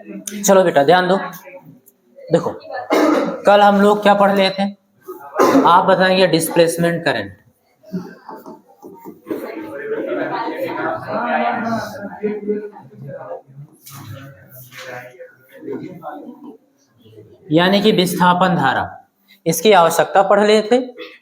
चलो बेटा ध्यान दो, देखो कल हम लोग क्या पढ़ रहे थे, आप बताएंगे डिस्प्लेसमेंट करंट। यानी कि विस्थापन धारा, इसकी आवश्यकता पढ़ लिए थे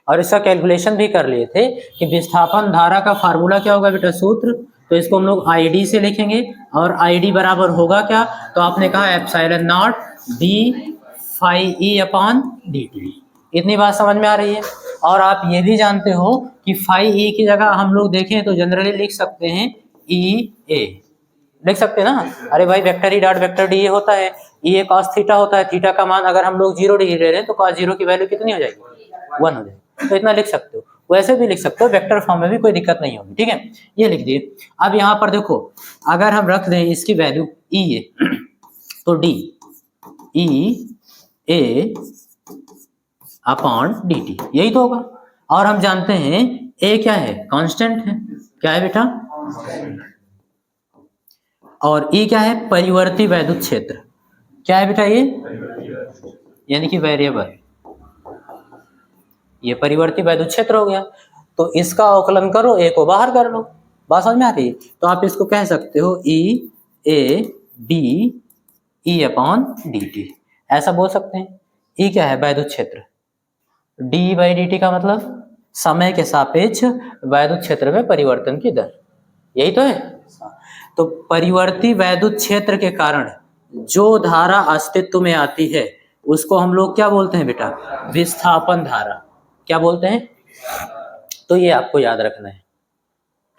और इसका कैलकुलेशन भी कर लिए थे कि विस्थापन धारा का फार्मूला क्या होगा बेटा, सूत्र। तो इसको हम लोग आईडी से लिखेंगे और आईडी बराबर होगा क्या, तो आपने कहा epsilon not d phi E upon d t. इतनी बात समझ में आ रही है। और आप ये भी जानते हो कि फाई ई की जगह हम लोग देखें तो जनरली लिख सकते हैं ई ए, लिख सकते हैं ना। अरे भाई vector E dot vector D A होता है, ई ए कॉस थीटा होता है, थीटा का मान अगर हम लोग 0 डिग्री ले रहे हैं तो कॉस 0 की वैल्यू कितनी हो जाएगी, 1 हो जाएगी। तो इतना लिख सकते हो, वैसे भी लिख सकते हो, वेक्टर फॉर्म में भी कोई दिक्कत नहीं होगी, ठीक है। ये लिख दिए। अब यहाँ पर देखो अगर हम रख दें इसकी वैल्यू ई ए तो डी ई ए अपॉन डी टी, यही तो होगा। और हम जानते हैं ए क्या है, कांस्टेंट है, क्या है बेटा, और ई क्या है, परिवर्ती वैद्युत क्षेत्र, क्या है बेटा ये, यानी कि वेरिएबल, ये परिवर्ती वैद्युत क्षेत्र हो गया। तो इसका अवकलन करो, ए को बाहर कर लो, बात समझ में आ रही है। तो आप इसको कह सकते हो e a d e upon d t, ऐसा बोल सकते हैं। ई क्या है, वैद्युत क्षेत्र, डी बाई डी टी का मतलब समय के सापेक्ष वैद्युत क्षेत्र में परिवर्तन की दर, यही तो है। तो परिवर्ती वैद्युत क्षेत्र के कारण जो धारा अस्तित्व में आती है उसको हम लोग क्या बोलते हैं बेटा, विस्थापन धारा, क्या बोलते हैं। तो ये आपको याद रखना है,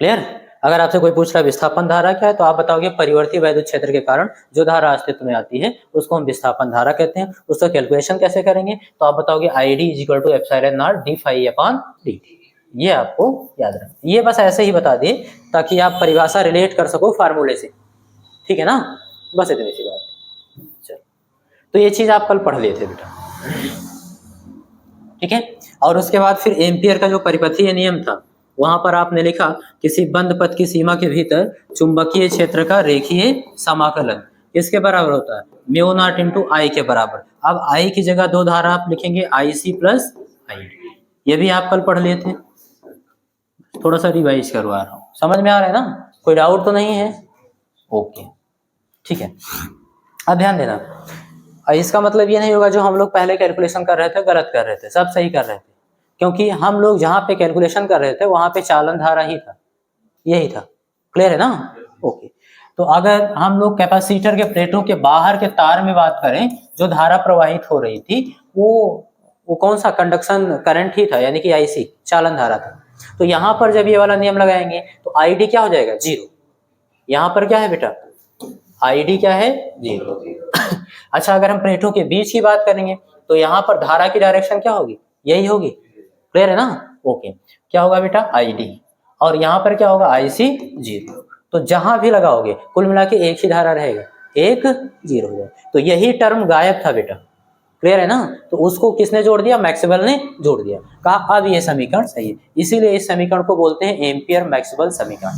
क्लियर। अगर आपसे कोई पूछ रहा है विस्थापन धारा क्या है, तो आप बताओगे परिवर्ती वैद्युत क्षेत्र के कारण जो धारा अस्तित्व में आती है उसको हम विस्थापन धारा कहते हैं। उसका कैलकुलेशन कैसे करेंगे, तो आप बताओगे I d is equal to epsilon not d phi upon d t. ये आपको याद रखना, ये बस ऐसे ही बता दिए ताकि आप परिभाषा रिलेट कर सको फार्मूले से, ठीक है ना, बस इतनी सी बात। चलो, तो ये चीज आप कल पढ़ लिए थे बेटा, ठीक है। और उसके बाद फिर एम्पियर का जो परिपथीय नियम था वहां पर आपने लिखा किसी बंद पथ की सीमा के भीतर चुंबकीय क्षेत्र का रेखीय समाकलन किसके बराबर होता है, म्यू नॉट इंटू आई के बराबर। अब आई की जगह दो धारा आप लिखेंगे आई सी प्लस आई, ये भी आप कल पढ़ लिए थे, थोड़ा सा रिवाइज करवा रहा हूँ, समझ में आ रहा है ना, कोई डाउट तो नहीं है, ओके ठीक है। अब ध्यान देना, इसका मतलब ये नहीं होगा जो हम लोग पहले कैलकुलेशन कर रहे थे गलत कर रहे थे, सब सही कर रहे थे, क्योंकि हम लोग जहाँ पे कैलकुलेशन कर रहे थे वहां पे चालन धारा ही था, यही था, क्लियर है ना, ओके। तो अगर हम लोग कैपेसिटर के प्लेटों के बाहर के तार में बात करें, जो धारा प्रवाहित हो रही थी वो कौन सा कंडक्शन करंट ही था, यानी कि आईसी चालन धारा था। तो यहाँ पर जब ये वाला नियम लगाएंगे तो आईडी क्या हो जाएगा, जीरो। यहाँ पर क्या है बेटा, आईडी क्या है, जीरो। अच्छा, अगर हम प्लेटों के बीच की बात करेंगे तो यहाँ पर धारा की डायरेक्शन क्या होगी, यही होगी, क्लियर है ना, ओके। क्या होगा बेटा, आईडी, और यहाँ पर क्या होगा, आईसी जीरो। तो जहां भी लगाओगे कुल मिला के एक ही धारा रहेगा, एक जीरो हो जाए। तो यही टर्म गायब था बेटा, क्लियर है ना। तो उसको किसने जोड़ दिया, मैक्सवेल ने जोड़ दिया, कहा अब ये समीकरण सही है, इसीलिए इस समीकरण को बोलते हैं एम्पियर मैक्सवेल समीकरण,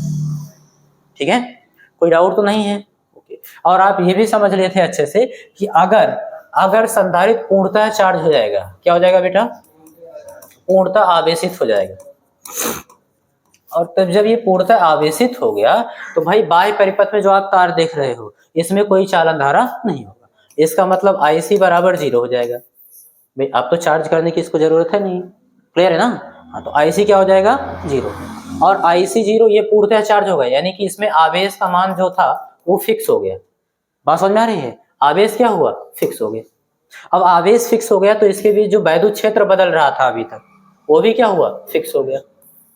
ठीक है, कोई डाउट तो नहीं है, ओके। और आप ये भी समझ लिए थे अच्छे से कि अगर संधारित्र पूर्णतः चार्ज हो जाएगा, क्या हो जाएगा बेटा, पूर्णतः आवेशित हो जाएगा, और तब जब ये पूर्णतः आवेशित हो गया तो भाई बाह्य परिपथ में जो आप तार देख रहे हो इसमें कोई चालन धारा नहीं होगा, इसका मतलब आईसी बराबर जीरो हो जाएगा। भाई आप तो चार्ज करने की इसको जरूरत है नहीं, क्लियर है ना। हाँ, तो आईसी क्या हो जाएगा, जीरो, और आईसी जीरो ये पूर्णतः चार्ज होगा, यानी कि इसमें आवेश का मान जो था वो फिक्स हो गया, बात समझ में आ रही है, आवेश क्या हुआ, फिक्स हो गया। अब आवेश फिक्स हो गया तो इसके बीच जो वैद्युत क्षेत्र बदल रहा था अभी तक वो भी क्या हुआ, फिक्स हो गया।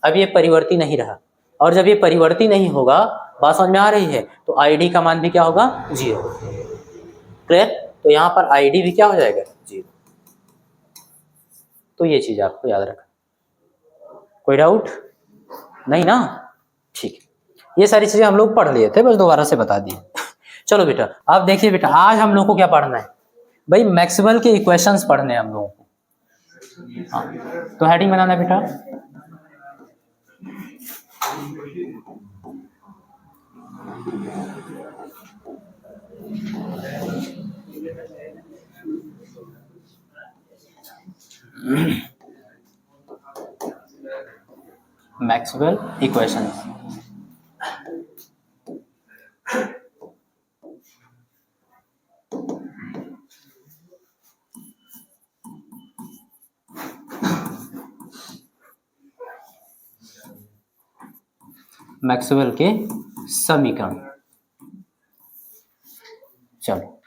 अब ये परिवर्ती नहीं रहा, और जब ये परिवर्ती नहीं होगा, बात समझ में आ रही है, तो आईडी का मान भी क्या होगा, जीरो, क्लियर। तो यहाँ पर आईडी भी क्या हो जाएगा, जीरो। तो ये चीज आपको याद रखना, कोई डाउट नहीं ना, ठीक। ये सारी चीजें हम लोग पढ़ लिए थे, बस दोबारा से बता दिए। चलो बेटा, अब देखिए बेटा, आज हम लोग को क्या पढ़ना है भाई, मैक्सवेल के इक्वेशंस पढ़ने हैं हम लोगों को। हाँ, तो हेडिंग बनाना बेटा, मैक्सवेल इक्वेशंस। मैक्सवेल के समीकरण। चलो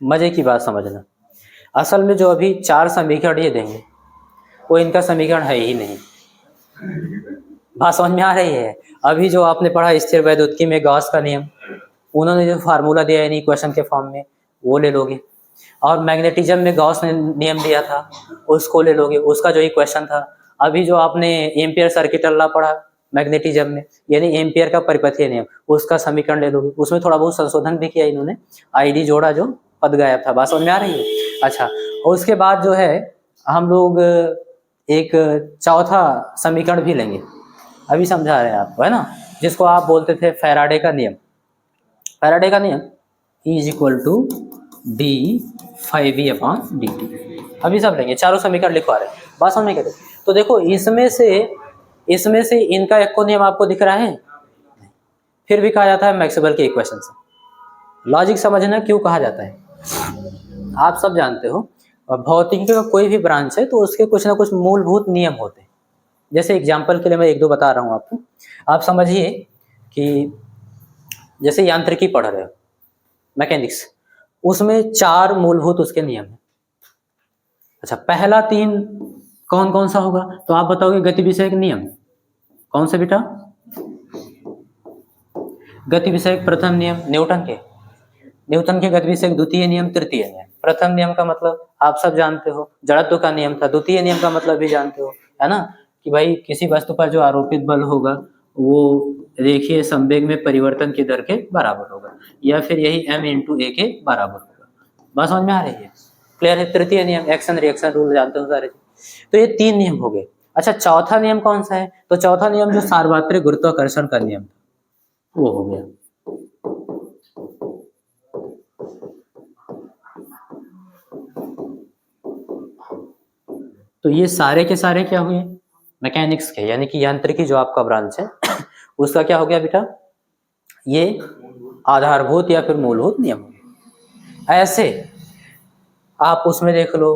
मजे की बात समझना, असल में जो अभी 4 समीकरण ये देंगे वो इनका समीकरण है ही नहीं। बात समझ में आ रही है? अभी जो आपने पढ़ा स्थिर वैद्युतिकी में गॉस का नियम, उन्होंने जो फार्मूला दिया है इक्वेशन के फॉर्म में वो ले लोगे, और मैग्नेटिज्म में गॉस ने नियम दिया था उसको ले लोगे, उसका जो इक्वेशन था। अभी जो आपने एम्पियर सर्किट लॉ पढ़ा मैग्नेटिज्म में, यानी एम्पियर का परिपथीय नियम, उसका समीकरण ले लोगे। उसमें थोड़ा बहुत संशोधन भी किया इन्होंने, आईडी जोड़ा जो पद गायब था। बात समझ में आ रही है? अच्छा, और उसके बाद जो है हम लोग एक चौथा समीकरण भी लेंगे, अभी समझा रहे हैं आपको, है ना, जिसको आप बोलते थे फैराडे का नियम। फैराडे का नियम इज इक्वल टू d/v/dt। अभी सब लेंगे, चारों समीकरण लिखवा रहे हैं। बात समझ में क्या? तो देखो इसमें से इनका एक को नियम आपको दिख रहा है, फिर भी कहा जाता है मैक्सवेल के इक्वेशन से। लॉजिक समझना क्यों कहा जाता है, आप सब जानते हो। भौतिकी का कोई भी ब्रांच है तो उसके कुछ ना कुछ मूलभूत नियम होते हैं। जैसे एग्जाम्पल के लिए मैं 1-2 बता रहा हूँ आपको, आप समझिए कि जैसे यांत्रिकी पढ़ रहे हो, मैकेनिक्स, उसमें 4 मूलभूत उसके नियम हैं। अच्छा, पहला 3 कौन कौन सा होगा? तो आप बताओगे गति विषयक नियम। कौन से बेटा? गति विषयक प्रथम नियम न्यूटन के गति विषयक द्वितीय नियम, तृतीय नियम। प्रथम नियम का मतलब आप सब जानते हो, जड़त्व का नियम था। द्वितीय नियम का मतलब भी जानते हो, है ना, कि भाई किसी वस्तु पर जो आरोपित बल होगा वो रेखीय संवेग में परिवर्तन की दर के बराबर होगा, या फिर यही m × a के बराबर होगा। बात समझ में आ रही है? क्लियर है? तृतीय नियम, एक्शन रिएक्शन रूल जानते हो सारे। तो ये 3 नियम हो गए। अच्छा, चौथा नियम कौन सा है? तो चौथा नियम जो सार्वत्रिक गुरुत्वाकर्षण का नियम वो हो गया। तो ये सारे के सारे क्या हुए? मैकेनिक्स के, यानी कि यांत्रिकी जो आपका ब्रांच है उसका क्या हो गया बेटा? ये आधारभूत या फिर मूलभूत नियम। ऐसे आप उसमें देख लो,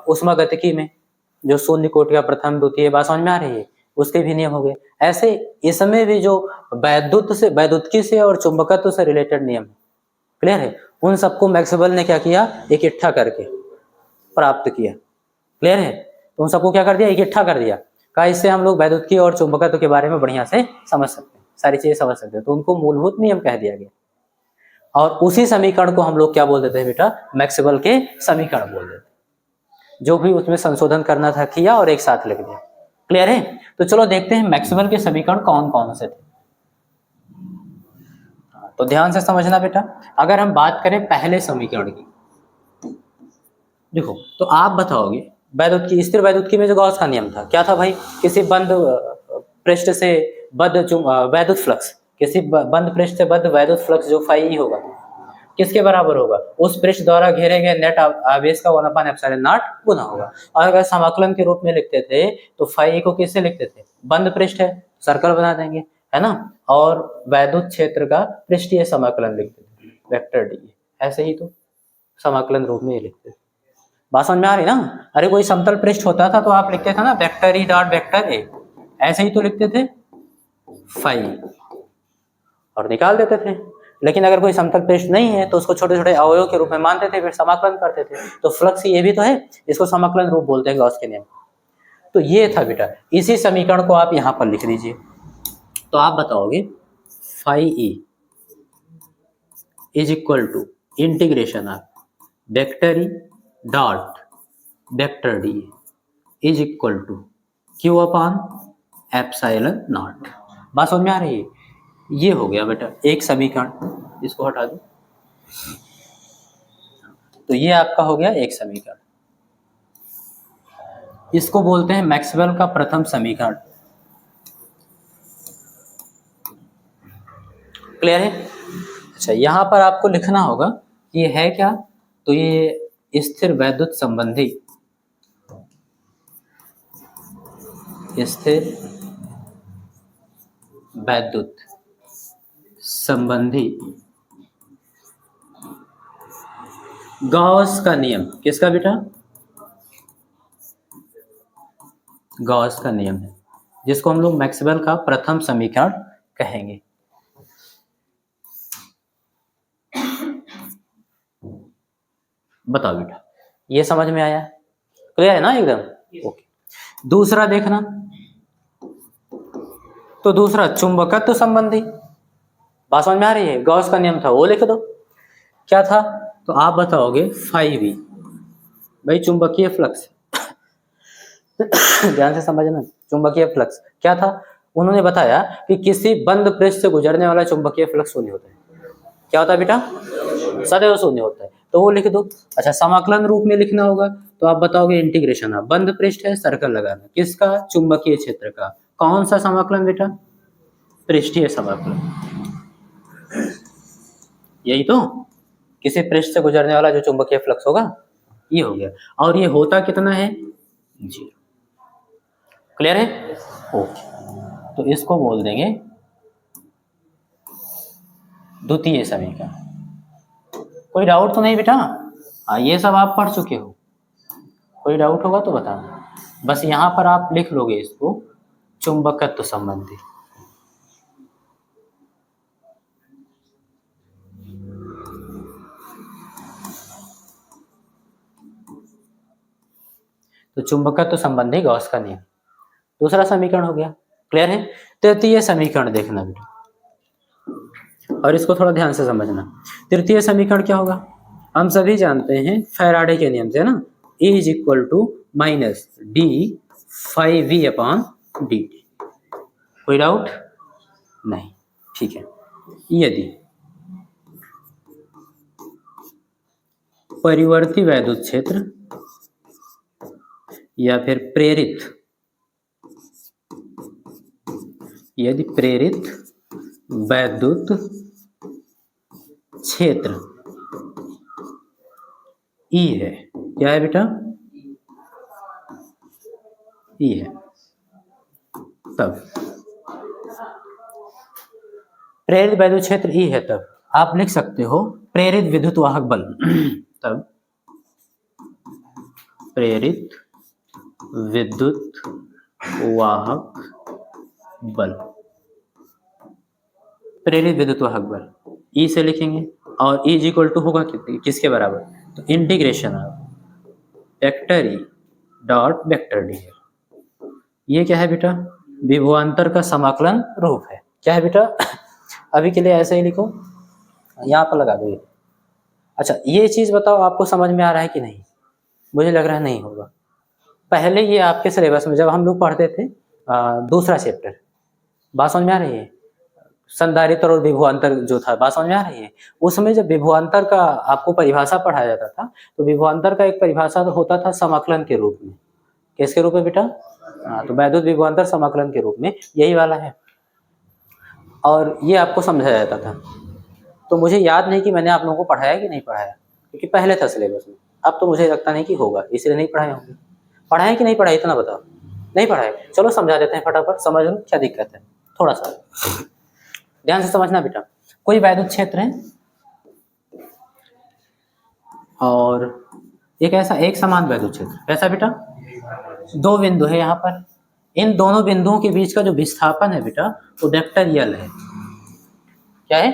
उष्मागतिकी में जो शून्य कोटि का प्रथम द्वितीय, बात समझ में आ रही है, उसके भी नियम हो गए। ऐसे इसमें भी जो वैद्युतिकी से और चुंबकत्व से रिलेटेड नियम, क्लियर है, उन सबको मैक्सवेल ने क्या किया? इकट्ठा करके प्राप्त किया। क्लियर है? तो उन सबको क्या कर दिया? इकट्ठा कर दिया। का इससे हम लोग वैद्युतिकी और चुंबकत्व के बारे में बढ़िया से समझ सकते हैं, सारी चीजें समझ सकते हैं। तो उनको मूलभूत नियम कह दिया गया, और उसी समीकरण को हम लोग क्या बोल देते हैं बेटा? मैक्सवेल के समीकरण बोल देते हैं। जो भी उसमें संशोधन करना था किया और एक साथ लिख दिया। क्लियर है? तो चलो देखते हैं मैक्सवेल के समीकरण कौन कौन से थे। तो ध्यान से समझना बेटा। अगर हम बात करें पहले समीकरण की, देखो, तो आप बताओगे वैद्युतिकी, स्थिर वैद्युतिकी में जो गॉस का नियम था क्या था भाई? किसी बंद पृष्ठ से बद्ध वैद्युत फ्लक्स, किसी बंद पृष्ठ से बद्ध वैद्युत फ्लक्स जो φE होगा किसके बराबर होगा? उस पृष्ठ द्वारा घेरे गए नेट आवेश का 1/ε0 गुना होगा। और अगर समाकलन के रूप में लिखते थे तो φE को किससे लिखते थे? बंद पृष्ठ है, सर्कल बना देंगे, है ना, और वैद्युत क्षेत्र का पृष्ठीय समाकलन लिखते थे, वेक्टर डी। ऐसे ही तो समाकलन रूप में लिखते थे। बात समझ में आ रही ना? अरे कोई समतल पृष्ठ होता था तो आप लिखते थे ना vector E dot vector A, ऐसे ही तो लिखते थे φE और निकाल देते थे। लेकिन अगर कोई समतल पृष्ठ नहीं है तो उसको छोटे छोटे अवयव के रूप में मानते थे, फिर समाकलन करते थे। तो फ्लक्स ये भी तो है, इसको समाकलन रूप बोलते हैं गॉस के नियम। तो ये था बेटा, इसी समीकरण को आप यहाँ पर लिख दीजिए। तो आप बताओगे φE is equal to integration of vector E dot vector d is equal to Q/ε0। बात समझ में आ रही है? ये हो गया बेटा एक समीकरण, इसको हटा दो। तो ये आपका हो गया एक समीकरण, इसको बोलते हैं मैक्सवेल का प्रथम समीकरण। क्लियर है? अच्छा, यहाँ पर आपको लिखना होगा कि ये है क्या? तो ये स्थिर वैद्युत संबंधी स्थिर वैद्युत संबंधी गॉस का नियम, किसका बेटा? गॉस का नियम है, जिसको हम लोग मैक्सवेल का प्रथम समीकरण कहेंगे। बताओ बेटा, ये समझ में आया? क्लियर है ना एकदम? ओके। दूसरा देखना, तो दूसरा चुंबकत्व संबंधी, बात समझ में आ रही है? गॉस का नियम था, वो लिख दो। क्या था? तो आप बताओगे फाइव ई, भाई चुंबकीय फ्लक्स ध्यान से समझना, चुंबकीय फ्लक्स क्या था? उन्होंने बताया कि किसी बंद पृष्ठ से गुजरने वाला चुंबकीय फ्लक्स शून्य होता है। क्या होता है बेटा? सदैव शून्य होता है, तो वो लिख दो। अच्छा, समाकलन रूप में लिखना होगा, तो आप बताओगे इंटीग्रेशन ऑफ, बंद पृष्ठ है, सर्कल लगाना, किसका? चुंबकीय क्षेत्र का। कौन सा समाकलन बेटा? पृष्ठीय समाकलन। यही तो, किसी पृष्ठ से गुजरने वाला जो चुंबकीय फ्लक्स होगा, ये हो गया। और ये होता कितना है? 0। क्लियर है? ओके, तो इसको बोल देंगे द्वितीय समीकरण। कोई डाउट तो नहीं बेटा? हाँ, ये सब आप पढ़ चुके हो, कोई डाउट होगा तो बताना। बस यहाँ पर आप लिख लोगे इसको चुंबकत्व संबंधी। तो चुंबकत्व संबंधी गॉस का नियम, दूसरा समीकरण हो गया। क्लियर है? तृतीय समीकरण देखना बेटा, और इसको थोड़ा ध्यान से समझना। तृतीय समीकरण क्या होगा? हम सभी जानते हैं फैराडे के नियम से ना, E is equal to minus D 5V upon D. कोई डाउट नहीं? ठीक है। यदि परिवर्ती वैद्युत क्षेत्र या फिर यदि प्रेरित वैद्युत क्षेत्र E है, क्या है बेटा? E है, तब प्रेरित वैद्युत क्षेत्र E है, तब आप लिख सकते हो प्रेरित विद्युत वाहक बल तब प्रेरित विद्युत वाहक बल, प्रेरित विद्युत वाहक बल E से लिखेंगे, और E इक्वल टू होगा किसके बराबर? तो integration of vector E dot vector D. ये क्या है बेटा? विभवांतर का समाकलन रूप है। क्या है बेटा? अभी के लिए ऐसे ही लिखो, यहाँ पर लगा दो ये। अच्छा, ये चीज बताओ आपको समझ में आ रहा है कि नहीं? मुझे लग रहा है नहीं होगा। पहले ये आपके सिलेबस में जब हम लोग पढ़ते थे दूसरा चैप्टर, बात समझ में आ रही है? संधारित्र और विभवांतर जो था, बात समझ में आ रही है? उसमें जब विभवांतर का आपको परिभाषा पढ़ाया जाता था, तो विभवांतर का एक परिभाषा होता था समाकलन के रूप में। किसके रूप में बेटा? तो वैद्युत विभवांतर समाकलन के रूप में, यही वाला है। और ये आपको समझाया जाता था। तो मुझे याद नहीं कि मैंने आप लोगों को पढ़ाया कि नहीं पढ़ाया, क्योंकि पहले था सिलेबस में। अब तो मुझे लगता नहीं कि होगा, इसलिए नहीं पढ़ाए होंगे। पढ़ाए कि नहीं पढ़ाए, इतना बताओ। नहीं पढ़ाए? चलो समझा देते हैं फटाफट, समझ लो क्या दिक्कत है। थोड़ा सा ध्यान से समझना बेटा। कोई वैद्युत क्षेत्र है और एक समान वैद्युत क्षेत्र, ऐसा बेटा? दो बिंदु है यहाँ पर, इन दोनों बिंदुओं के बीच का जो विस्थापन है बेटा, वो वेक्टर यल है। क्या है?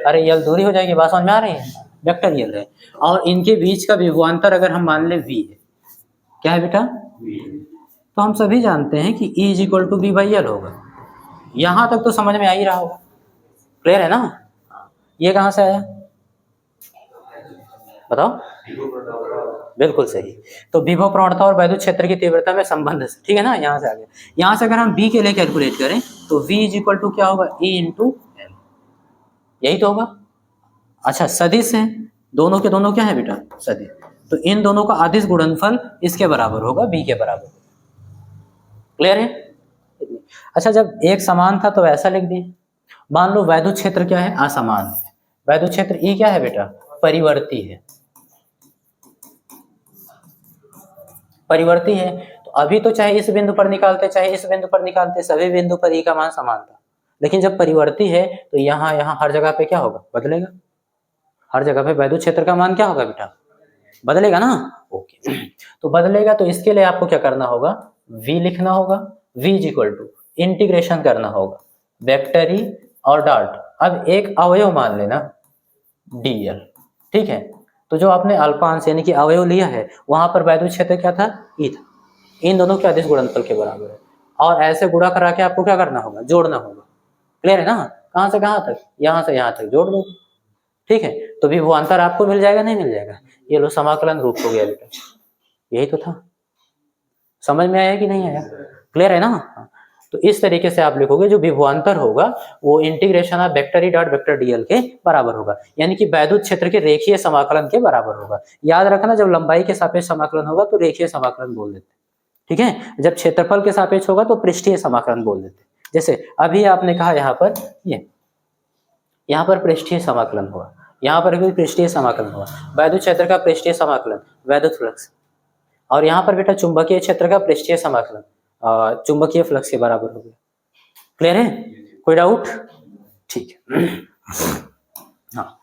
अरे यल दूरी हो जाएगी, बात समझ में आ रही है? वेक्टर यल है, और इनके बीच का विभवांतर अगर हम मान ले V है। क्या है बेटा? तो हम सभी जानते हैं कि E is equal to V/L होगा। यहां तक तो समझ में आ ही रहा होगा। क्लियर है ना? ये कहां से आया बताओ? बिल्कुल सही। तो विभव प्रवणता और वैद्युत क्षेत्र की तीव्रता में संबंध, ठीक है ना? यहाँ से आ गया। यहाँ से अगर हम V के लिए कैलकुलेट करें तो V इज इक्वल टू क्या होगा? E इंटू L, यही तो होगा। अच्छा, सदिश है, दोनों के दोनों क्या है बेटा? सदिश। तो इन दोनों का अदिश गुणनफल इसके बराबर होगा, V के बराबर। क्लियर है? अच्छा, जब एक समान था तो ऐसा लिख दिए। मान लो वैद्युत क्षेत्र क्या है? असमान है। वैद्युत क्षेत्र E क्या है बेटा? परिवर्ती है। परिवर्ती है, तो अभी तो चाहे इस बिंदु पर निकालते चाहे इस बिंदु पर निकालते, सभी बिंदु पर ई का मान समान था, लेकिन जब परिवर्ती है तो यहाँ यहाँ हर जगह पे क्या होगा, बदलेगा। हर जगह पे वैद्युत क्षेत्र का मान क्या होगा बेटा, बदलेगा ना। ओके, तो बदलेगा तो इसके लिए आपको क्या करना होगा, v लिखना होगा। v is equal to integration करना होगा वेक्टर ई और डॉट, अब एक अवयव मान लेना dl, ठीक है। तो जो आपने अल्पांश यानी कि अवयव लिया है वहां पर वैद्युत क्षेत्र क्या था, ई था। इन दोनों के अदिश गुणनफल के बराबर है, और ऐसे गुणा करा के आपको क्या करना होगा, जोड़ना होगा। क्लियर है ना, कहां से कहां तक, यहां से यहां तक जोड़ दो, ठीक है। तो विभवांतर आपको मिल जाएगा, नहीं मिल जाएगा, ये लो समाकलन रूप हो गया बेटा, यही तो था। समझ में आया कि नहीं आया, क्लियर है ना। तो इस तरीके से आप लिखोगे, जो विभवांतर होगा वो integration of vector E dot vector DL के बराबर होगा, यानी कि वैद्युत क्षेत्र के रेखीय समाकलन के बराबर होगा। याद रखना, जब लंबाई के सापेक्ष समाकलन होगा तो रेखीय समाकलन बोल देते, ठीक है। जब क्षेत्रफल के सापेक्ष होगा तो पृष्ठीय समाकलन बोल देते। जैसे अभी आपने कहा यहाँ पर यहाँ पर पृष्ठीय समाकलन हुआ, यहाँ पर भी पृष्ठीय समाकलन हुआ, वैद्युत क्षेत्र का पृष्ठीय समाकलन वैद्युत फ्लक्स, और यहाँ पर बेटा चुंबकीय क्षेत्र का पृष्ठीय समाकलन चुंबकीय फ्लक्स के बराबर हो गया। क्लियर है, कोई डाउट, ठीक है। हाँ,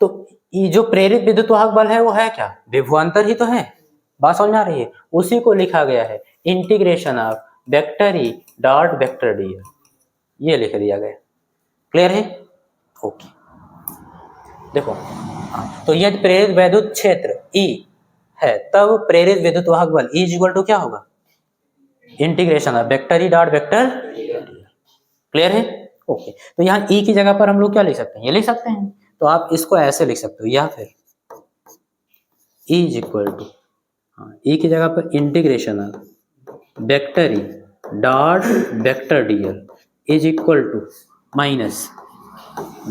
तो ये जो प्रेरित विद्युत वाहक बल है वो है क्या, विभवांतर ही तो है, बात समझ में आ रही है। उसी को लिखा गया है integration of vector E dot vector D, ये लिख दिया गया। क्लियर है, ओके। देखो, तो यदि प्रेरित वैद्युत क्षेत्र ई है तब प्रेरित विद्युत वाहक बल ई इक्वल टू क्या होगा, integration of vector E dot vector. Clear है, ओके। तो यहाँ ई की जगह पर हम लोग क्या लिख सकते हैं, ये लिख सकते हैं। तो आप इसको ऐसे लिख सकते हो, या फिर E is equal to, E की जगह पर integration of vector E dot vector d l is equal to minus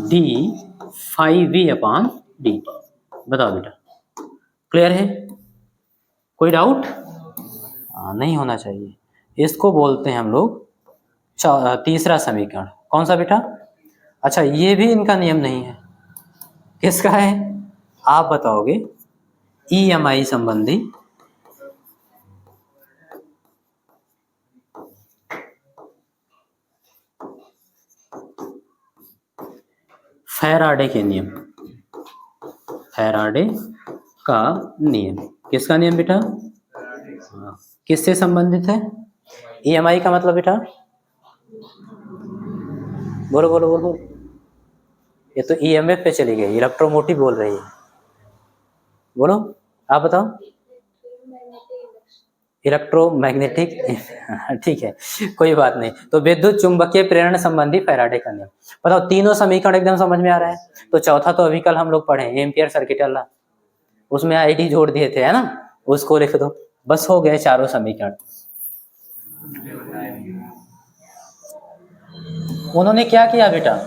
d five V upon d. बताओ बेटा, क्लियर है, कोई डाउट नहीं होना चाहिए। इसको बोलते हैं हम लोग तीसरा समीकरण। कौन सा बेटा, अच्छा ये भी इनका नियम नहीं है, किसका है आप बताओगे, ईएमआई संबंधी फैराडे के नियम, फैराडे का नियम, किसका नियम बेटा, किससे संबंधित है, ईएमआई का मतलब बेटा, बोलो बोलो बोलो, ये तो ईएमएफ पे चली गई, इलेक्ट्रोमोटिव बोल रही है, बोलो आप बताओ, इलेक्ट्रोमैग्नेटिक, ठीक है कोई बात नहीं। तो विद्युत चुंबकीय प्रेरण संबंधी फैराडे का नियम। बताओ, तीनों समीकरण एकदम समझ में आ रहा है। तो चौथा तो अभी कल हम लोग पढ़े, एम्पियर सर्किट अल्लाह, उसमें आईडी जोड़ दिए थे, है ना, उसको लिख दो, बस हो गए चारों समीकरण। उन्होंने क्या किया बेटा,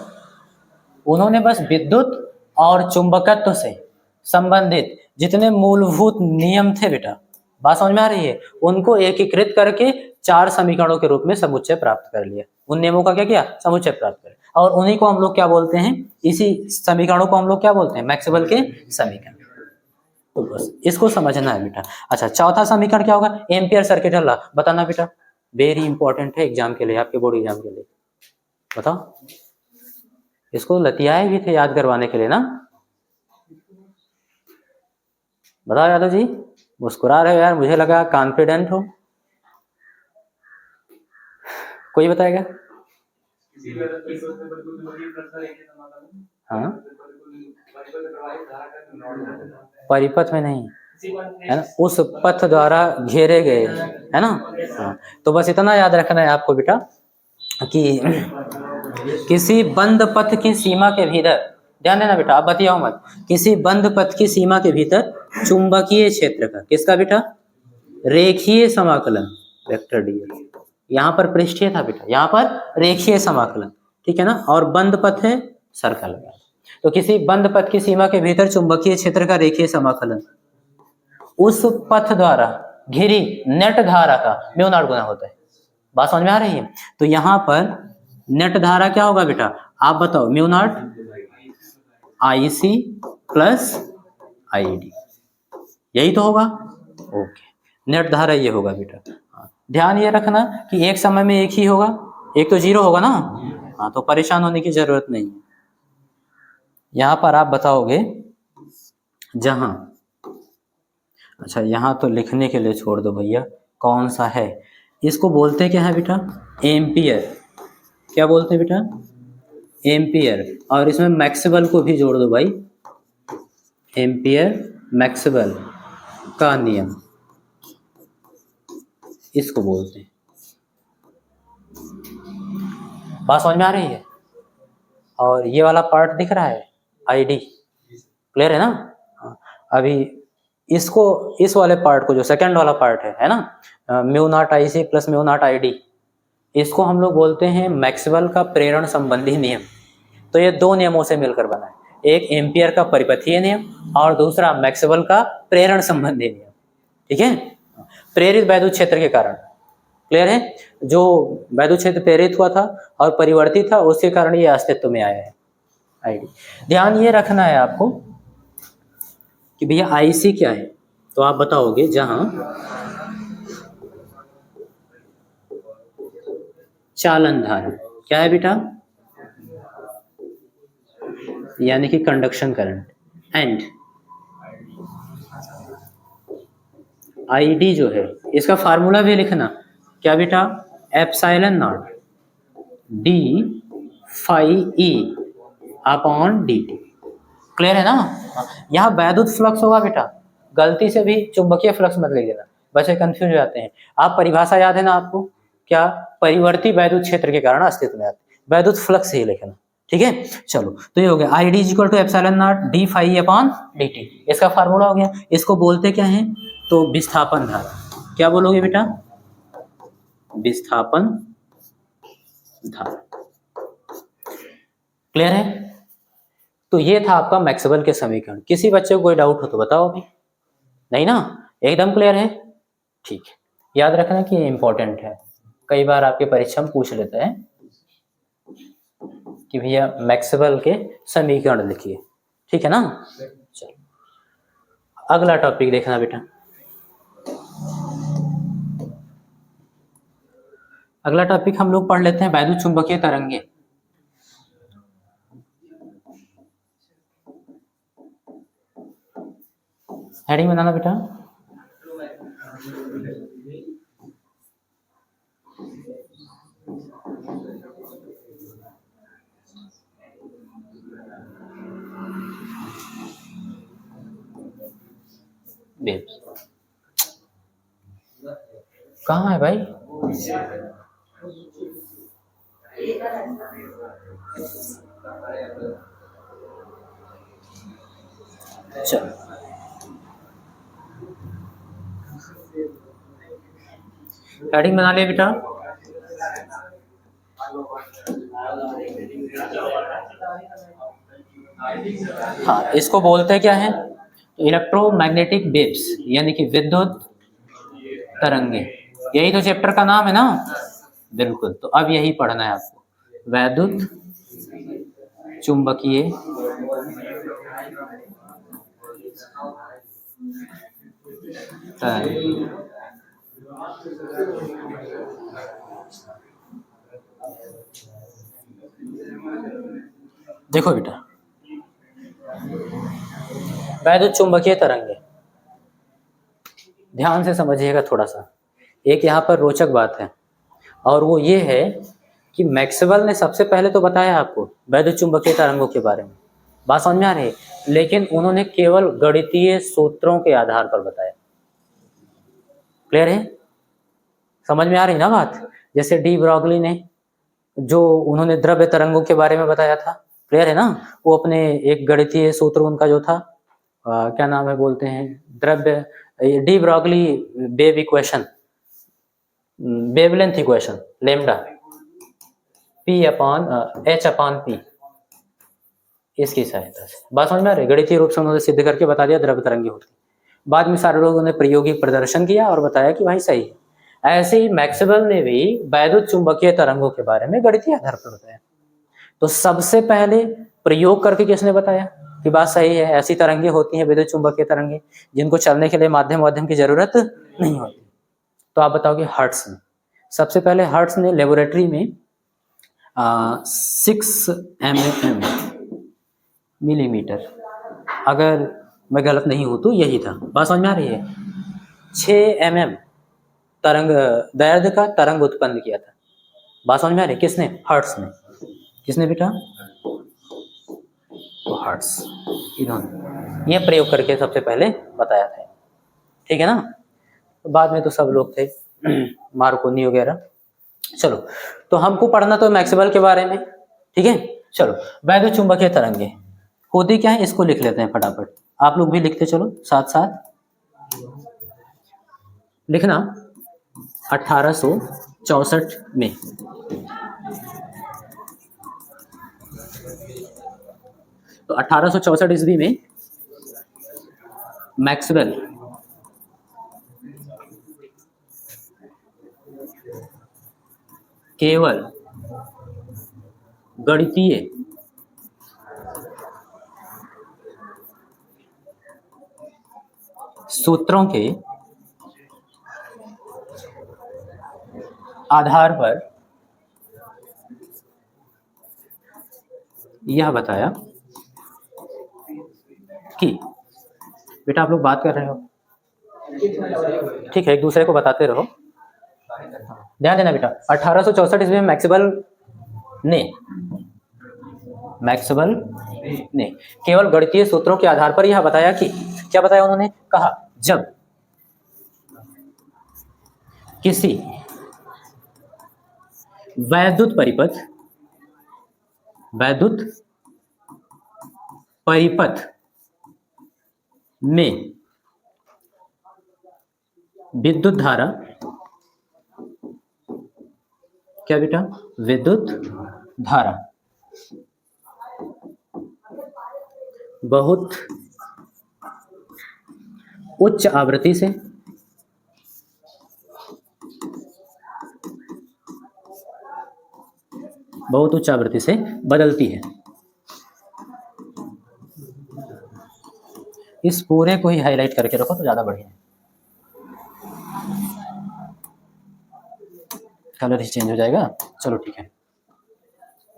उन्होंने बस विद्युत और चुंबकत्व से संबंधित जितने मूलभूत नियम थे बेटा, बात समझ में आ रही है, उनको एकीकृत करके चार समीकरणों के रूप में समुच्चय प्राप्त कर लिया। उन नियमों का क्या किया, समुच्चय प्राप्त कर, और उन्हीं को हम लोग क्या बोलते हैं, इसी समीकरणों को हम लोग क्या बोलते हैं, मैक्सवेल के समीकरण। तो बस इसको समझना है बेटा। अच्छा, चौथा समीकरण क्या होगा, एम्पियर सर्किट अल्लाह, बताना बेटा, वेरी इंपॉर्टेंट है एग्जाम के लिए, आपके बोर्ड एग्जाम के लिए, बताओ। इसको लतियाए भी थे याद करवाने के लिए ना, बताओ यादव जी, मुस्कुरा रहे हो यार, मुझे लगा कॉन्फिडेंट हो। कोई बताएगा, हाँ परिपथ में नहीं है ना, उस पथ द्वारा घेरे गए, है ना। हाँ, तो बस इतना याद रखना है आपको बेटा कि किसी बंद पथ की सीमा के भीतर, ध्यान देना बेटा, आप बतियाओ मत, किसी बंद पथ की सीमा के भीतर चुंबकीय क्षेत्र का, किसका बेटा, रेखीय समाकलन वेक्टर डीएल, यहाँ पर पृष्ठीय था बेटा, यहाँ पर रेखीय समाकलन, ठीक है ना, और बंद पथ है सर्कल। तो किसी बंद पथ की सीमा के भीतर चुंबकीय क्षेत्र का रेखीय समाकलन उस पथ द्वारा घिरी नेट धारा का म्यू नॉट गुना होता है। बात समझ में आ रही है। तो यहाँ पर नेट धारा क्या होगा बेटा, आप बताओ, mu naught IC plus ID, यही तो होगा। ओके, नेट धारा ये होगा बेटा। हाँ, ध्यान ये रखना कि एक समय में एक ही होगा, एक तो जीरो होगा ना। हाँ, तो परेशान होने की जरूरत नहीं है। यहाँ पर आप बताओगे जहां, अच्छा यहाँ तो लिखने के लिए छोड़ दो भैया, कौन सा है, इसको बोलते क्या है बेटा, एम्पियर। क्या बोलते हैं बेटा, एम्पियर। और इसमें मैक्सवेल को भी जोड़ दो भाई, एम्पियर मैक्सवेल का नियम, इसको बोलते हैं। बात समझ में आ रही है? और ये वाला पार्ट दिख रहा है, आईडी, क्लियर है ना? अभी इसको, इस वाले पार्ट को, जो सेकंड वाला पार्ट है ना, mu not I c plus mu not I d, इसको हम लोग बोलते हैं मैक्सवेल का प्रेरण संबंधी नियम। तो ये दो नियमों से मिलकर बना है, एक एम्पियर का परिपथीय नियम और दूसरा मैक्सवेल का प्रेरण संबंधी नियम। ठीक है, प्रेरित वैद्युत क्षेत्र के कारण, क्लियर है, जो वैद्युत क्षेत्र प्रेरित हुआ था और परिवर्तित था, उसके कारण ये अस्तित्व में आया है आईडी। ध्यान ये रखना है आपको कि भैया आईसी क्या है, तो आप बताओगे जहां चालन धारा, क्या है बेटा, यानी कि कंडक्शन करंट, एंड आईडी जो है, इसका फार्मूला भी लिखना, क्या बेटा, epsilon not d phi E upon d t. Clear है ना? यहाँ वैद्युत फ्लक्स होगा बेटा, गलती से भी चुंबकीय फ्लक्स मत लिख देना, बच्चे कंफ्यूज हो जाते हैं। आप परिभाषा याद है ना आपको, क्या, परिवर्ती वैद्युत क्षेत्र के कारण अस्तित्व में आते, वैद्युत फ्लक्स ही लिखना। ठीक है, चलो, तो ये हो गया I d is equal to epsilon not d phi upon d t, इसका फार्मूला हो गया। इसको बोलते क्या है, तो विस्थापन धारा। क्या बोलोगे बेटा, विस्थापन धारा। क्लियर है? तो ये था आपका मैक्सवेल के समीकरण। किसी बच्चे को कोई डाउट हो तो बताओ अभी, नहीं ना, एकदम क्लियर है? ठीक है, याद रखना कि ये इंपॉर्टेंट है, कई बार आपके परीक्षा में पूछ लेते हैं कि भैया मैक्सवेल के समीकरण लिखिए। ठीक है ना? चलो अगला टॉपिक देखना बेटा। अगला टॉपिक हम लोग पढ़ लेते हैं वैद्युत चुंबकीय तरंगे। हेडिंग बनाना बेटा। कहाँ है भाई? चलो हेडिंग बना लिया बेटा। हाँ, इसको बोलते क्या है, इलेक्ट्रोमैग्नेटिक वेव्स, यानी कि विद्युत तरंगे। यही तो चैप्टर का नाम है ना? बिल्कुल, तो अब यही पढ़ना है आपको, वैद्युत चुंबकीय तरंगे। देखो बेटा, वैद्युत चुंबकीय तरंगे, ध्यान से समझिएगा थोड़ा सा। एक यहाँ पर रोचक बात है, और वो ये है कि मैक्सवेल ने सबसे पहले तो बताया आपको वैद्युत चुंबकीय तरंगों के बारे में, बात समझ में आ रही है, लेकिन उन्होंने केवल गणितीय सूत्रों के आधार पर बताया। क्लियर है? समझ में आ रही ना बात? जैसे डी ब्रॉगली ने, जो उन्होंने द्रव्य तरंगों के बारे में बताया था, क्लियर है ना, वो अपने एक गणितीय सूत्र उनका जो था, क्या नाम है बोलते हैं, द्रव्य, de Broglie wave equation, wavelength equation, lambda P upon H upon P, इसकी सहायता से। बात समझ में आ रही है? गणितीय रूप से उन्होंने सिद्ध करके बता दिया द्रव्य तरंगे होती। बाद में सारे लोगों ने प्रायोगिक प्रदर्शन किया और बताया कि भाई सही है। ऐसे ही मैक्सवेल ने भी वैद्युत चुंबकीय तरंगों के बारे में गणितीय आधार पर बताया। तो सबसे पहले प्रयोग करके किसने बताया? कि बात सही है, ऐसी तरंगे होती हैं विद्युत चुंबकीय तरंगे जिनको चलने के लिए माध्यम की जरूरत नहीं होती। तो आप बताओगे हर्ट्ज में। सबसे पहले हर्ट्ज ने लेबोरेटरी में 6 mm मिलीमीटर, अगर मैं गलत नहीं हूं तो यही था, बात समझ में आ रही है। 6 mm तरंग दैर्ध्य का तरंग उत्पन्न किया था, बात समझ में आ रही है। किसने? हर्ट्ज ने। किसने बेटा? तो हर्ट्ज, इन्होंने यह प्रयोग करके सबसे पहले बताया था, ठीक है ना। तो बाद में तो सब लोग थे मार्कोनी वगैरह। चलो, तो हमको पढ़ना तो मैक्सवेल के बारे में, ठीक है। चलो, वैद्युत चुंबकीय तरंगे होती क्या है इसको लिख लेते हैं फटाफट, आप लोग भी लिखते चलो साथ साथ। लिखना 1864 में, तो 1864 ईस्वी में मैक्सवेल केवल गणितीय सूत्रों के आधार पर यह बताया कि, बेटा आप लोग बात कर रहे हो, ठीक है, एक दूसरे को बताते रहो, ध्यान देना बेटा। 1864 ईस्वी में मैक्सवेल ने केवल गणितीय सूत्रों के आधार पर यह बताया कि, क्या बताया उन्होंने? कहा जब किसी वैद्युत परिपथ में विद्युत धारा, क्या बेटा? विद्युत धारा बहुत उच्च आवृत्ति से बदलती है। इस पूरे को ही हाईलाइट करके रखो तो ज्यादा बढ़िया है, कलर ही चेंज हो जाएगा। चलो ठीक है,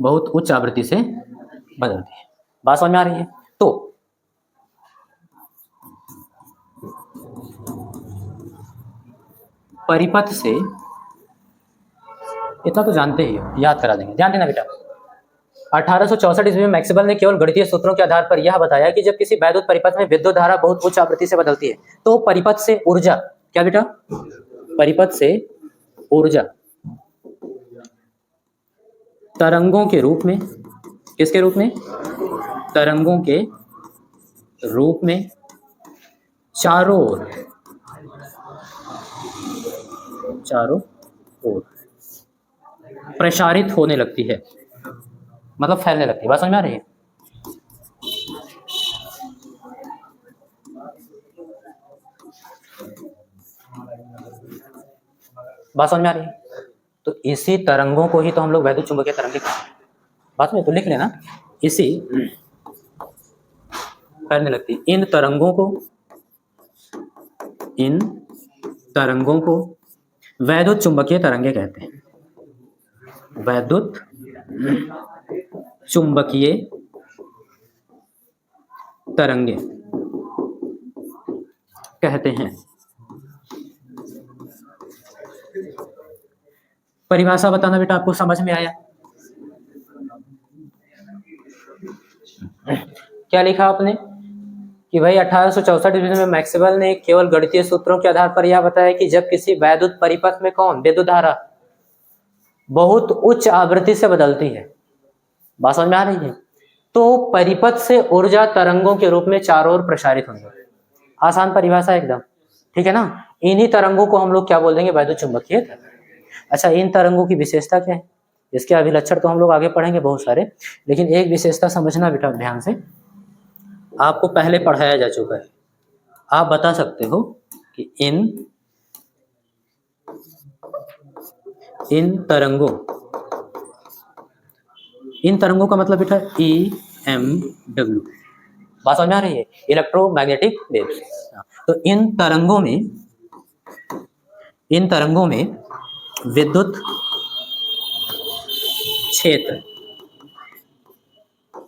बहुत उच्च आवृत्ति से बदलती है, बात समझ में आ रही है। तो परिपथ से, इतना तो जानते ही हो, याद करा देंगे, ध्यान देना बेटा। 1864 ईस्वी में मैक्सवेल ने केवल गणितीय सूत्रों के आधार पर यह बताया कि जब किसी वैद्युत परिपथ में विद्युत धारा बहुत उच्च आवृत्ति से बदलती है तो परिपथ से ऊर्जा, क्या बेटा? परिपथ से ऊर्जा तरंगों के रूप में, किसके रूप में? तरंगों के रूप में चारों ओर प्रसारित होने लगती है, मतलब फैलने लगती है, बात समझ में आ रही है। बात समझ में आ रही है। तो इसी तरंगों को ही तो हम लोग वैद्युत चुंबकीय तरंगे कहते हैं, बात में तो लिख लेना, इसी फैलने लगती है। इन तरंगों को वैद्युत चुंबकीय तरंगे कहते हैं, वैद्युत चुंबकीय तरंगे कहते हैं। परिभाषा बताना बेटा, आपको समझ में आया? क्या लिखा आपने कि भाई 1864 ईस्वी में मैक्सवेल ने केवल गणितीय सूत्रों के आधार पर यह बताया कि जब किसी वैद्युत परिपथ में विद्युत धारा बहुत उच्च आवृत्ति से बदलती है, बात समझ में आ रही है, तो परिपथ से ऊर्जा तरंगों के रूप में चारों ओर प्रसारित होंगे। आसान परिभाषा एकदम, ठीक है ना। इन्हीं तरंगों को हम लोग क्या बोल देंगे? वैद्युत चुंबकीय तरंग। अच्छा, इन तरंगों की विशेषता क्या है? इसके अभिलक्षण तो हम लोग आगे पढ़ेंगे बहुत सारे, लेकिन एक विशेषता समझना बेटा ध्यान से, आपको पहले पढ़ाया जा चुका है। आप बता सकते हो कि इन तरंगों का मतलब बेटा EMW, बात समझ में आ रही है, इलेक्ट्रोमैग्नेटिक वेव्स। तो इन तरंगों में विद्युत क्षेत्र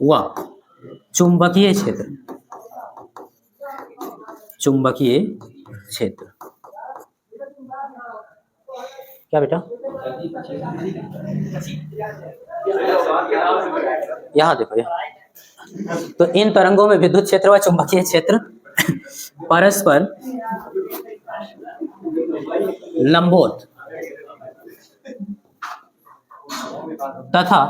व चुंबकीय क्षेत्र क्या बेटा, यहाँ देखो यहाँ। तो इन तरंगों में विद्युत क्षेत्र व चुंबकीय क्षेत्र परस्पर लंबवत तथा,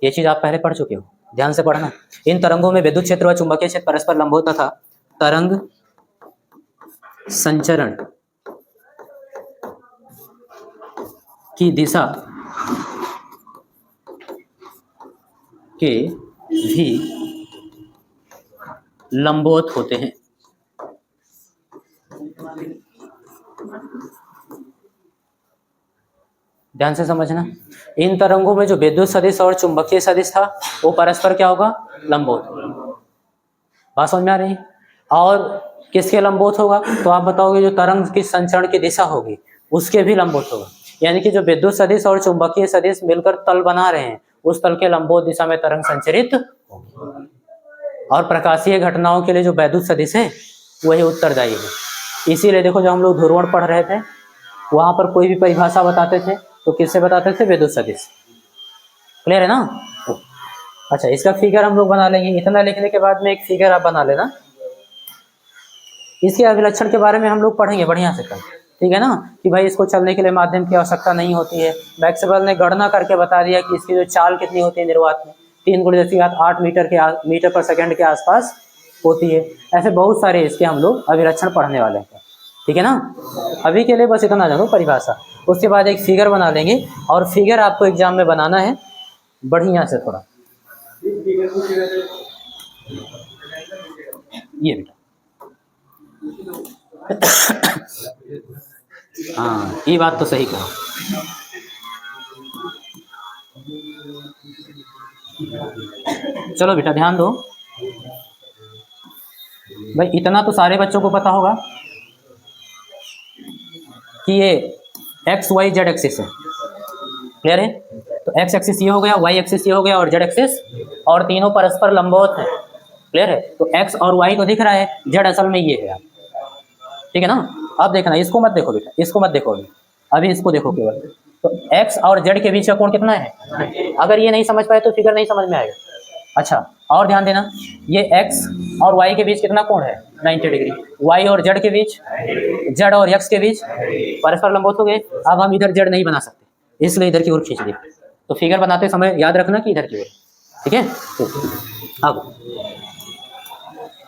ये चीज आप पहले पढ़ चुके हो, ध्यान से पढ़ना। इन तरंगों में विद्युत क्षेत्र व चुंबकीय क्षेत्र परस्पर लंबवत तथा तरंग संचरण की दिशा के भी लंबवत होते हैं। ध्यान से समझना, इन तरंगों में जो विद्युत सदिश और चुंबकीय सदिश था वो परस्पर क्या होगा, लंबवत होगा। बात समझ में आ रही है? और किसके लंबवत होगा, तो आप बताओगे जो तरंग की संचरण की दिशा होगी उसके भी लंबवत होगा। यानी कि जो विद्युत सदिश और चुंबकीय सदिश मिलकर तल बना रहे हैं उस तल के लंबवत दिशा में तरंग संचरित होगी। और प्रकाशीय घटनाओं के लिए जो वैद्युत सदिश है वही उत्तरदायी है। इसीलिए देखो जब हम लोग ध्रुवण पढ़ रहे थे वहां पर कोई भी परिभाषा बताते थे तो किससे बताते थे, विद्युत सदिश। क्लियर है ना? अच्छा, इसका फिगर हम लोग बना लेंगे। इतना लिखने के बाद में एक फिगर आप बना लेना। इसके अभिलक्षण के बारे में हम लोग पढ़ेंगे बढ़िया से कल, ठीक है ना, कि भाई इसको चलने के लिए माध्यम की आवश्यकता नहीं होती है। मैक्सवेल ने गणना करके बता दिया कि इसकी जो चाल कितनी होती है निर्वात में, 3 × 10⁸ मीटर पर सेकंड के आसपास होती है। ऐसे बहुत सारे इसके हम लोग अभिलक्षण पढ़ने वाले हैं, ठीक है ना। अभी के लिए बस इतना जानो परिभाषा, उसके बाद एक फिगर बना लेंगे और फिगर आपको एग्जाम में बनाना है बढ़िया से थोड़ा। ये बेटा हाँ, ये बात तो सही कहा। चलो बेटा ध्यान दो भाई, इतना तो सारे बच्चों को पता होगा कि ये एक्स वाई जेड एक्सिस है। क्लियर है? तो एक्स एक्सिस ये हो गया, वाई एक्सिस ये हो गया और जेड एक्सिस, और तीनों परस्पर लंबवत है। क्लियर है? तो एक्स और वाई तो दिख रहा है, जेड असल में ये है, ठीक है ना। अब देखना, इसको मत देखो बेटा, इसको मत देखो अभी इसको देखो केवल। तो एक्स और जेड के बीच का कोण कितना है? अगर ये नहीं समझ पाए तो फिगर नहीं समझ में आएगा। अच्छा, और ध्यान देना, ये एक्स और वाई के बीच कितना कोण है? 90 डिग्री। वाई और जेड के बीच, जेड और एक्स के बीच परस्पर लंबवत हो गए। अब हम इधर जेड नहीं बना सकते, इसलिए इधर की ओर खींच दिया। तो फिगर बनाते समय याद रखना कि इधर की ओर, ठीक है। तो अब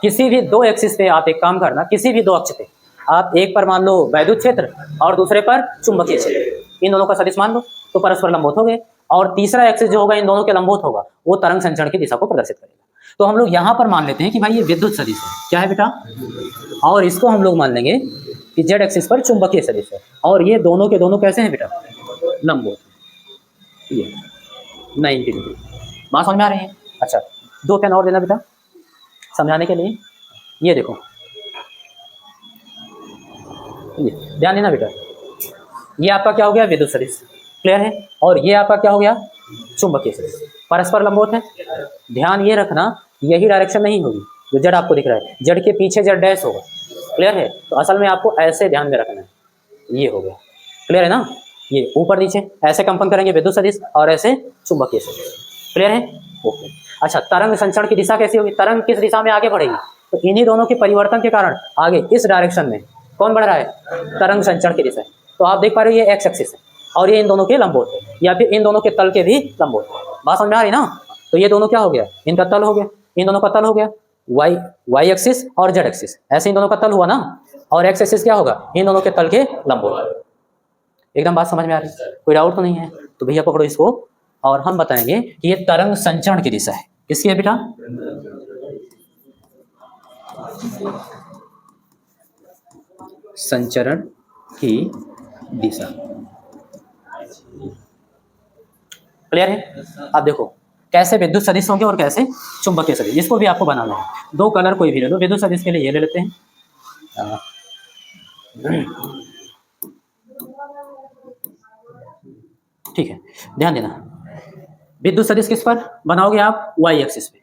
किसी भी दो एक्सिस पे आप एक काम करना, किसी भी दो अक्ष पे आप एक पर मान लो वैद्युत क्षेत्र और दूसरे पर चुंबकीय क्षेत्र, इन दोनों का सदिश मान लो तो परस्पर लंबवत हो गए। और तीसरा एक्सिस जो होगा इन दोनों के लंबवत होगा, वो तरंग संचरण की दिशा को प्रदर्शित करेगा। तो हम लोग यहाँ पर मान लेते हैं कि भाई ये विद्युत सदिश है, क्या है बेटा, और इसको हम लोग मान लेंगे कि जेड एक्सिस पर चुंबकीय सदिश है। और ये दोनों के दोनों कैसे हैं बेटा, लंबवत, ये 90 डिग्री। बात समझ में आ रही है? अच्छा, 2 पेन और देना बेटा समझाने के लिए। ये देखो, ये ध्यान देना बेटा, ये आपका क्या हो गया, विद्युत सदिश। क्लियर है? और ये आपका क्या हो गया, चुंबकीय सदिश। परस्पर लंबवत है। ध्यान ये रखना, यही डायरेक्शन नहीं होगी जो जेड आपको दिख रहा है, जेड के पीछे जेड डैश होगा। क्लियर है? तो असल में आपको ऐसे ध्यान में रखना है, ये हो गया। क्लियर है ना? ये ऊपर नीचे ऐसे कंपन करेंगे विद्युत सदिश और ऐसे चुंबकीय सदिश। क्लियर है? ओके। अच्छा, तरंग संचरण की दिशा कैसी होगी, तरंग किस दिशा में आगे बढ़ेगी, तो इन्हीं दोनों के परिवर्तन के कारण आगे इस डायरेक्शन में कौन बढ़ रहा है, तरंग संचरण की दिशा। तो आप देख पा रहे हो ये एक्स एक्सिस है और ये इन दोनों के लंबवत है, या फिर इन दोनों के तल के भी लंबवत है। बात समझ में आ रही ना? तो ये दोनों क्या हो गया, इनका तल हो गया, इन दोनों का तल हो गया, वाई एक्सिस और जेड एक्सिस, ऐसे इन दोनों का तल हुआ ना। और एक्स एक्सिस क्या होगा, इन दोनों के तल के लंबवत। एकदम बात समझ में आ रही है? कोई डाउट तो नहीं है? तो भैया पकड़ो इसको और हम बताएंगे कि ये तरंग संचरण की दिशा है। किसकी है बेटा, संचरण की दिशा। क्लियर है? अब देखो, कैसे विद्युत सदिश होंगे और कैसे चुंबकीय सदिश, जिसको भी आपको बनाना है। दो कलर कोई भी ले लो, विद्युत सदिश के लिए ये ले लेते हैं। ठीक है, ध्यान देना, विद्युत सदिश किस पर बनाओगे आप, वाई एक्सिस पे।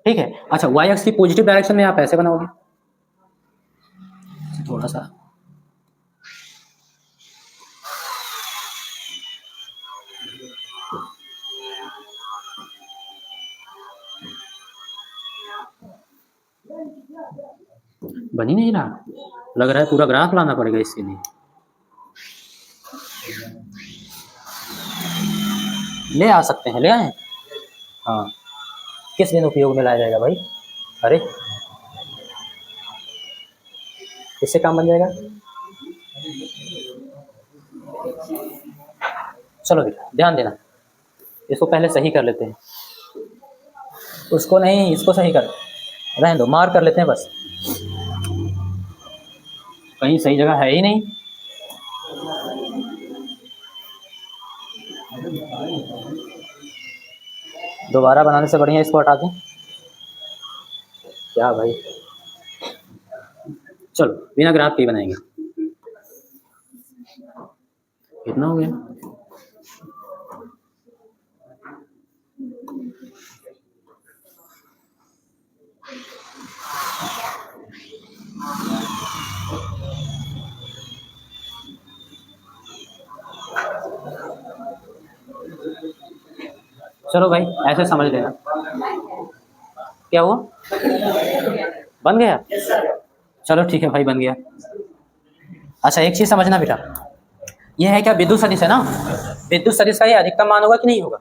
ठीक है, अच्छा वाई एक्सिस की पॉजिटिव डायरेक्शन में आप ऐसे बनाओगे, थोड़ा सा बन ही नहीं रहा, लग रहा है पूरा ग्राफ लाना पड़ेगा इसके लिए। ले आ सकते हैं, ले आए। हाँ, किस दिन उपयोग में लाया जाएगा भाई? अरे इससे काम बन जाएगा। चलो बेटा ध्यान देना, इसको पहले सही कर लेते हैं, उसको नहीं इसको सही कर, रहने दो, मार कर लेते हैं बस, कहीं सही जगह है ही नहीं। दोबारा बनाने से बढ़िया इसको हटा दें क्या भाई। चलो बिना ग्राफ के ही बनाएंगे, कितना हो गया? चलो भाई ऐसे समझ लेना, क्या हुआ, बन गया? चलो ठीक है भाई, बन गया। अच्छा एक चीज समझना बेटा, ये है क्या विद्युत सदिश है ना, विद्युत सदिश का ये अधिकतम मान होगा कि नहीं होगा?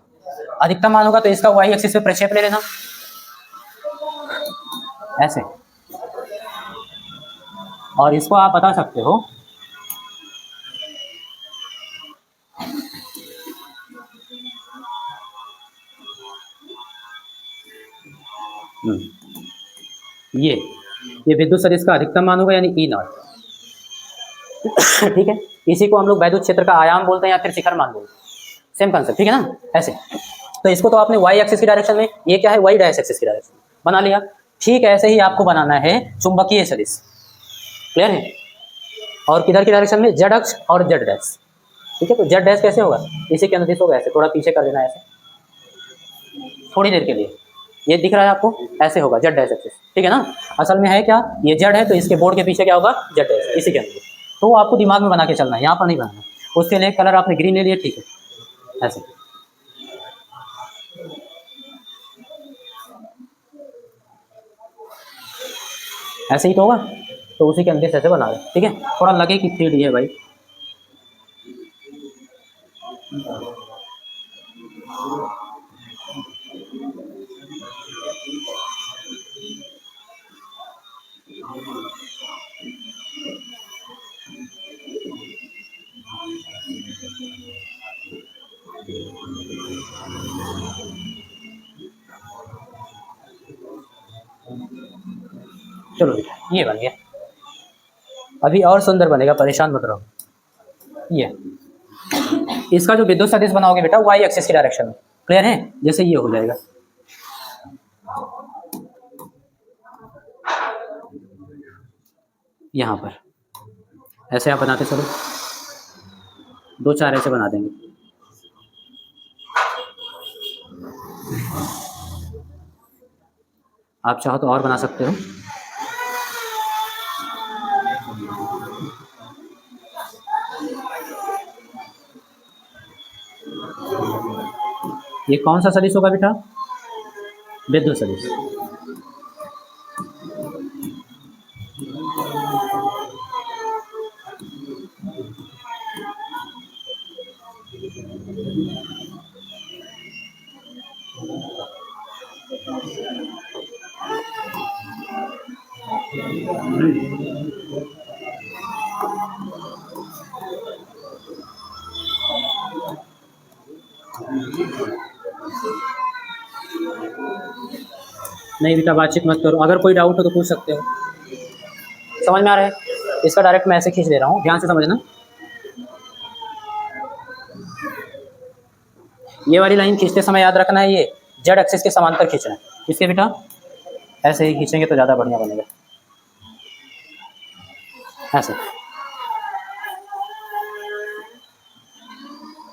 अधिकतम मान होगा तो इसका वाई एक्सिस पे प्रक्षेप ले लेना ऐसे, और इसको आप बता सकते हो ये विद्युत सदिश का अधिकतम मान होगा यानी ई नॉट। ठीक है, इसी को हम लोग वैद्युत क्षेत्र का आयाम बोलते हैं या फिर शिखर मान बोलते हैं, सेम कंसेप्ट, ठीक है ना। ऐसे तो इसको तो आपने वाई एक्सिस की डायरेक्शन में, ये क्या है वाई डैश एक्सिस की डायरेक्शन बना लिया। ठीक ऐसे ही आपको बनाना है चुंबकीय सदिश, क्लियर है, और किधर की डायरेक्शन में, जेड अक्ष और जेड डैश। ठीक है, तो जेड डैश कैसे होगा, इसी के अनुदिश होगा, ऐसे थोड़ा पीछे कर देना ऐसे थोड़ी देर के लिए, ये दिख रहा है आपको, ऐसे होगा जेड डैश एक्सिस, ठीक है ना। असल में है क्या, ये जेड है तो इसके बोर्ड के पीछे क्या होगा, जेड डैश, इसी के अनुदिश। तो आपको दिमाग में बना के चलना है, यहाँ पर नहीं बनाना। उसके लिए कलर आपने ग्रीन ले लिया, ठीक है, ऐसे ऐसे ही तो होगा, तो उसी के अंदर ऐसे बना रहे, ठीक है। थोड़ा लगे कि 3D है भाई, चलो ये बन गया, अभी और सुंदर बनेगा, परेशान मत रहो। ये इसका जो विद्युत सदिश बनाओगे बेटा वाई एक्सिस की डायरेक्शन में, क्लियर है, जैसे ये हो जाएगा, यहाँ पर ऐसे आप बनाते चलो, दो चार ऐसे बना देंगे। आप चाहो तो और बना सकते हो, ये कौन सा सदिश होगा बेटा, विद्युत सदिश। नहीं बेटा बातचीत मत करो, अगर कोई डाउट हो तो पूछ सकते हो। समझ में आ रहा है, इसका डायरेक्ट मैं ऐसे खींच दे रहा हूँ, ध्यान से समझना। ये वाली लाइन खींचते समय याद रखना है, ये जेड एक्सिस के समांतर खींचना है। किसके बेटा? ऐसे ही खींचेंगे तो ज़्यादा बढ़िया बनेगा, ऐसे।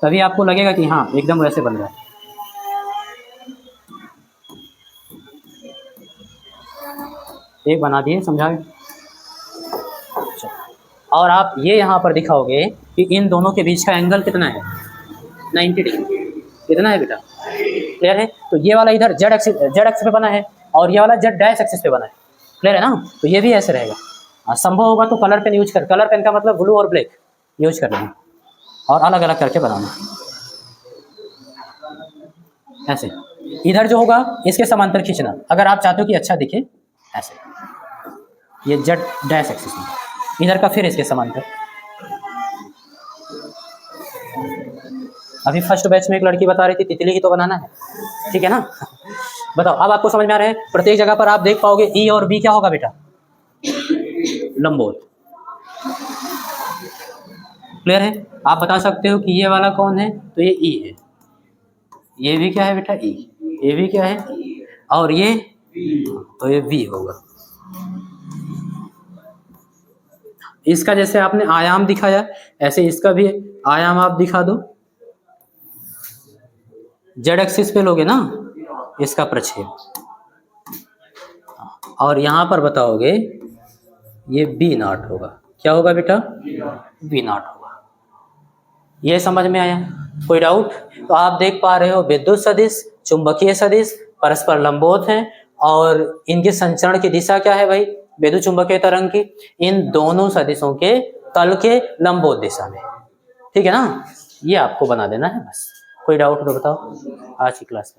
तभी आपको लगेगा कि हाँ एकदम वैसे बन रहा है। एक बना दिए, समझाए। और आप ये यहाँ पर दिखाओगे कि इन दोनों के बीच का एंगल कितना है, 90 डिग्री। कितना है बेटा? क्लियर है? तो ये वाला इधर जेड एक्सिस पे बना है और ये वाला जेड डैश एक्सिस पे बना है। क्लियर है ना? तो ये भी ऐसे रहेगा। संभव होगा तो कलर पेन यूज कर, कलर पेन का मतलब ब्लू और ब्लैक यूज कर लेना और अलग अलग करके बनाना, ऐसे। इधर जो होगा इसके समांतर खींचना, अगर आप चाहते हो कि अच्छा दिखे, ऐसे। ये जेड डैश एक्सिस में, इधर का फिर इसके समांतर। अभी फर्स्ट बैच में एक लड़की बता रही थी तितली ही तो बनाना है, ठीक है ना? बताओ, अब आपको समझ में आ रहा है? प्रत्येक जगह पर आप देख पाओगे ई और बी क्या होगा बेटा? लंबवत। क्लियर है? आप बता सकते हो कि ये वाला कौन है, तो ये ई है। ये भी क्या है बेटा? ई। ये भी क्या है? और ये, तो ये वी होगा। इसका जैसे आपने आयाम दिखाया, ऐसे इसका भी आयाम आप दिखा दो। जेड एक्सिस पे लोगे ना इसका प्रक्षेप, और यहां पर बताओगे ये बी नॉट होगा। क्या होगा बेटा? बी नॉट होगा। ये समझ में आया? कोई डाउट? तो आप देख पा रहे हो विद्युत सदिश, चुंबकीय सदिश परस्पर लंबवत हैं और इनके संचरण की दिशा क्या है भाई? विद्युत चुंबकीय तरंग की, इन दोनों सदिशों के तल के लंबवत दिशा में। ठीक है ना? ये आपको बना देना है बस। कोई डाउट तो बताओ। आज की क्लास